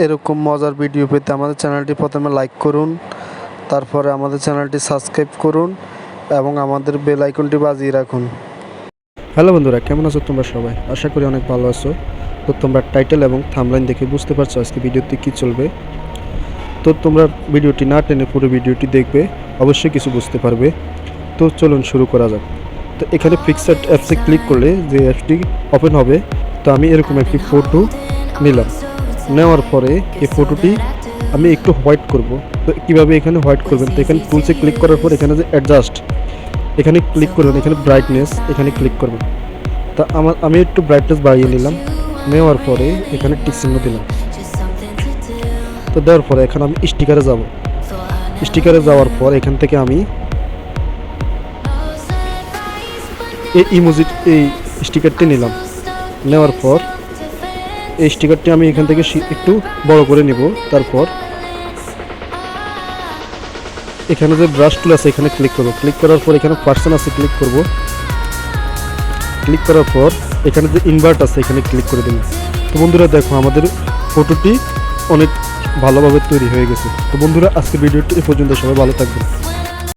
এরকম মজার ভিডিও পেতে আমাদের চ্যানেলটি প্রথমে লাইক করুন, তারপরে আমাদের চ্যানেলটি সাবস্ক্রাইব করুন এবং আমাদের বেল আইকনটি বাজিয়ে রাখুন। হ্যালো বন্ধুরা, কেমন আছো তোমরা সবাই? আশা করি অনেক ভালো আছো। তো তোমরা টাইটেল এবং থাম্বনেল দেখে বুঝতে পারছো আজকে ভিডিওতে কী চলবে। তো তোমরা ভিডিওটি না টেনে পুরো ভিডিওটি দেখবে, অবশ্যই কিছু বুঝতে পারবে। তো চলুন শুরু করা যাক। তো এখানে পিক্সার্ট অ্যাপসে ক্লিক করলে যে অ্যাপসটি ওপেন হবে, তো আমি এরকম একটি ফটো নিলাম। নেওয়ার পরে এই ফটোটি আমি একটু হোয়াইট করব। তো কীভাবে এখানে হোয়াইট করবেন, তো এখানে টুলসে ক্লিক করার পর এখানে যে অ্যাডজাস্ট, এখানে ক্লিক করবেন, এখানে ব্রাইটনেস এখানে ক্লিক করবেন। তা আমি একটু ব্রাইটনেস বাড়িয়ে নিলাম। নেওয়ার পরে এখানে টিক চিহ্ন দিলাম। তো দেওয়ার পরে এখানে আমি স্টিকারে যাব। স্টিকারে যাওয়ার পর এখান থেকে আমি এই স্টিকারটি নিলাম। নেওয়ার পর এই স্টিকারটি আমি এখান থেকে একটু বড় করে নিব। তারপর এখানে যে ব্রাশ টুল আছে এখানে ক্লিক করব। ক্লিক করার পর এখানে পার্সন আছে ক্লিক করব। ক্লিক করার পর এখানে যে ইনভার্ট আছে এখানে ক্লিক করে দিন। তো বন্ধুরা দেখো, আমাদের ফটোটি অনেক ভালোভাবে তৈরি হয়ে গেছে। তো বন্ধুরা, আজকে ভিডিওটি এ পর্যন্ত। সবাই ভালো থাকবেন।